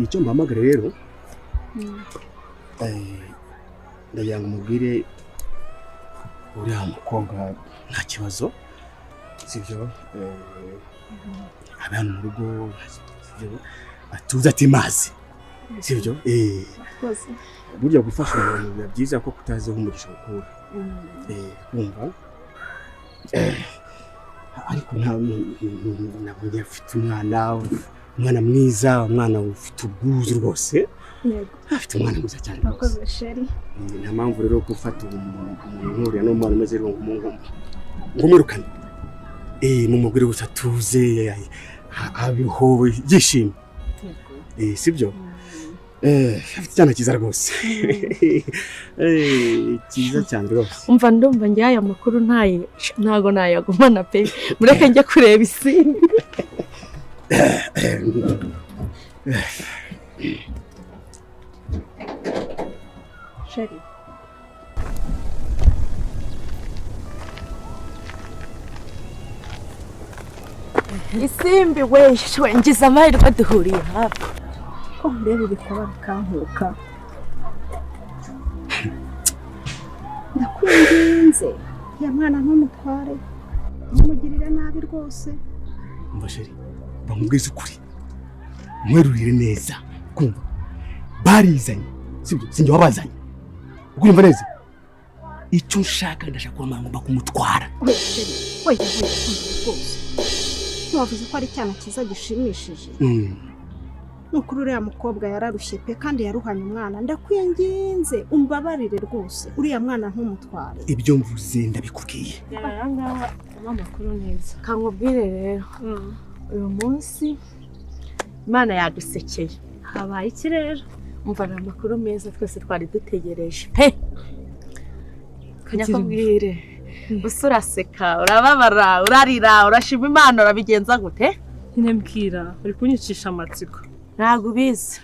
icyo mpamagara rero ndagira ngo mubwire uriya mukobwa nta kibazo sibyo aba hano mu rugo sibyo atuze ati mazi sibyo burya gufasha umuntu biba byiza ko kutaziho umugisha ukura kumva ariko ntabwo afite umwana mwiza umwana ufite ubwuzu rwose afite umwana mwiza cyane rwose nta mpamvu rero gufata umuntu uriya n'umwana umeze ngo umwirukane mumubwire gusa tuze abiho yishimye sibyo afite icyana cyiza rwose cyiza cyane rwose umva ndumva njye aya makuru ntago nayagumana pe mureke njye kureba isimbi Sheri isimbi we ngize amahirwe duhuriye hafi ko ndeba ibikaba bikankuka ndakwinginze ya mwana ntumutware umugirire nabi rwose umva Sheri bamubwize ukuri mwerurire neza kumva barizanye sibyo sinjye wabazanye ukumva neza icyo nshaka ndashaka ko ngomba kumutwara we rwose wavuze ko ari cyane cyiza gishimishije nukuri uriya mukobwa yararushye pe kandi yaruhanye umwana ndakwinginze umbabarire rwose uriya mwana ntumutware ibyo mvuze ndabikubwiye ngaha amakuru neza kankubwire rero uyu munsi Imana yadusekeye habaye iki rero umva ni amakuru meza twese twari dutegereje pe kanyakubwire gusa uraseka urababara urarira urashima Imana urabigenza gute nyine mbwira uri kunyicisha amatsiko ntabwo ubizi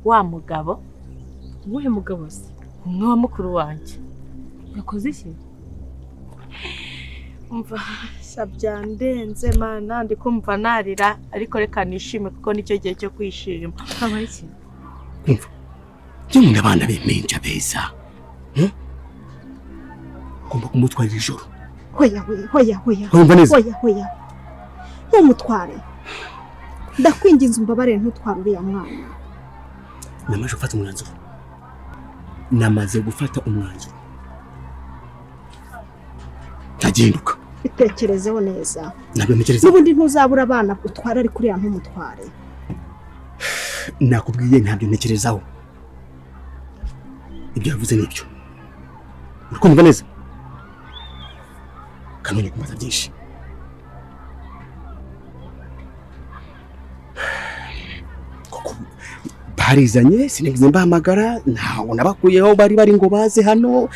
wa mugabo uwuhe mugabo se umwe wa mukuru wanjye yakoze iki umva byandenze Mana ndi kumva narira ariko reka nishime kuko nicyo gihe cyo kwishima habaye iki umva cyangwa abana b'impinja beza ugomba kumutwarira ijoro hoya ntumutware ndakwinginze umbabarire ntutware uriya mwana namaze gufata umwanzuro ntagenduka bitekerezeho neza nabitekereza n'ubundi ntuzabura abana utwara ari kuriya ntumutware nakubwiye ntabyo ntekerezaho ibyo yavuze nibyo uri kumva neza kanonye kumaza byinshi koko barizanye sinigeze mbahamagara ntawo nabakuyeho bari ngo baze hano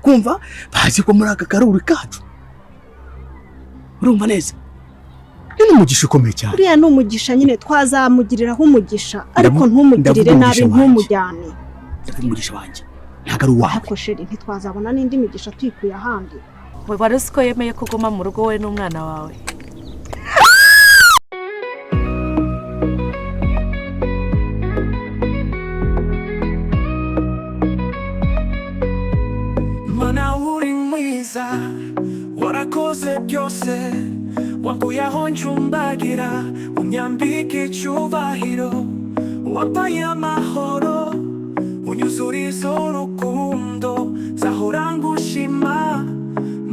kumva bazi ko muri aka karuri kacu urumva neza ni umugisha ukomeye cyane uriya ni umugisha nyine twazamugiriraho umugisha ariko ntumugirire nabi ntumujyane umugisha wanjye ntabwo ari uwawe ariko Sheri ntitwazabona n'indi migisha tuyikuye ahandi we wari uzi ko yemeye kuguma mu rugo we n'umwana wawe Mana uri mwiza warakoze byose wakuye aho ncumbagira unyambike icyubahiro wampaye amahoro unyuzuriza urukundo zahora ngushima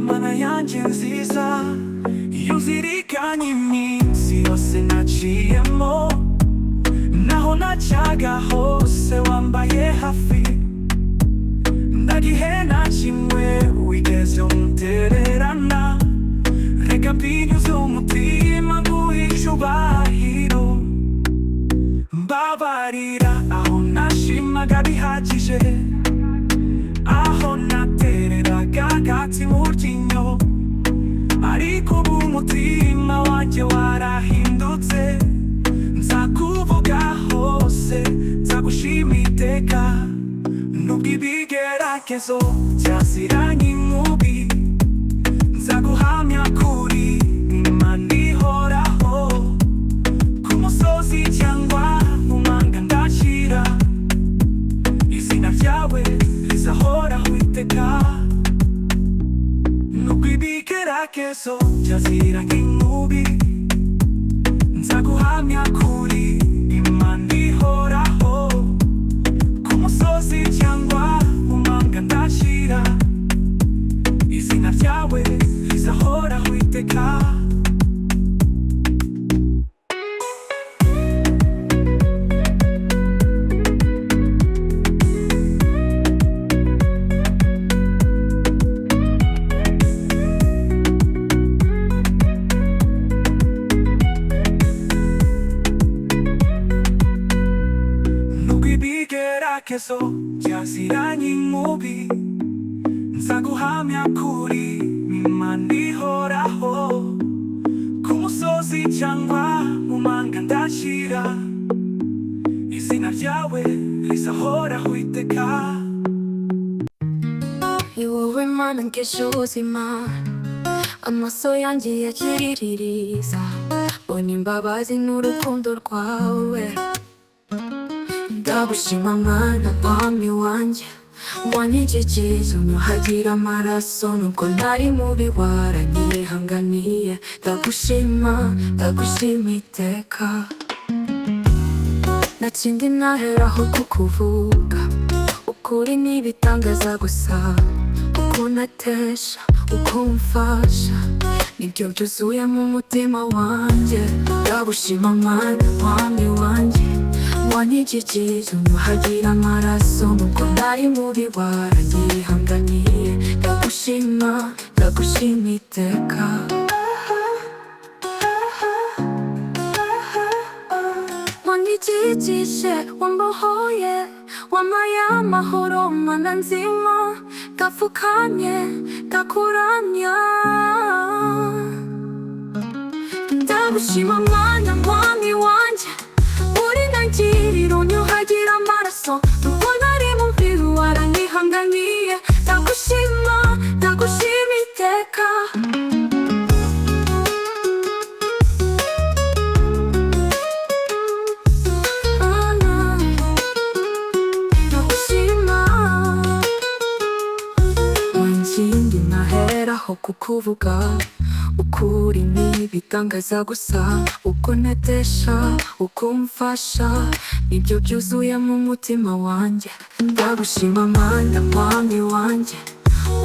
Mana yanjye nziza iyo nzirikanye iminsi yose naciyemo naho nacaga hose wambaye hafi ndagihe na kimwe wigeze umutererana reka mbinyuze umutima nguhe icyubahiro mbabarira aho nashimaga bihagije aho natereraga agati mu ryinyo ariko ubu umutima wanjye warahindutse nzakuvuga hose nzagushima iteka nubwo ibigeragezo byaziranye inkubi nzaguhamya kuri Imana ihoraho ku musozi cyangwa mu 계속 자세랑 인무비 nzaguhamya kuri imana ihoraho ku musozi cyangwa mu manga ndashira izina ryawe rizahoraho iteka 계속 자세랑 인무비 nzaguhamya kuri imana ihoraho ku musozi cyangwa mu manga ndashira izina ryawe rizahoraho iteka ni wowe mana nkesha ubuzima amaso yanjye yakiriririza mbona imbabazi n'urukundo rwawe ndagushima mwana mwami wanjye wanyigikiza unyuhagira amaraso nubwo nari mubi waranyihanganiye ndagushima iteka nakindi naheraho kukuvuga ukuri n'ibitangaza gusa uko natesha uko umfasha nibyo byuzuye mu mutima wanjye ndagushima mwana mwami wanjye wanyigikiza unyuhagira amaraso nubwo nari mubi waranyihanganiye ndagushima iteka wanyigikije wambohoye wampaye amahoro mana nzima ndapfukamye ndakuramya ndagushima mwana mwami wanjye ntangiriro unyuhagira amaraso nubwo nari mubi waranyihanganiye ndagushima iteka ndagushima wangindi naheraho kukuvuga ukuri n'ibitangaza gusa uko netesha uko umfasha nibyo byuzuye mu mutima wanjye ndagushima mana mwami wanjye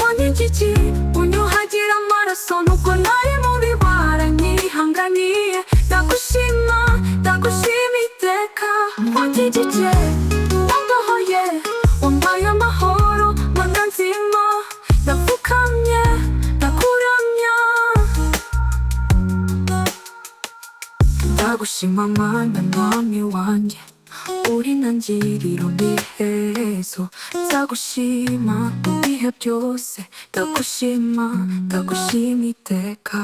wanyigikiye unyuhagira amaraso nubwo nari mubi waranyihanganiye ndagushima iteka wanyigikiye wambohoye wampaye amahoro mana nzima ndapfukamye ndakuramya ndagushima mana mwami wanjye uri ntangiriro n'iherezo nzagushima mu bihe byose ndagushima iteka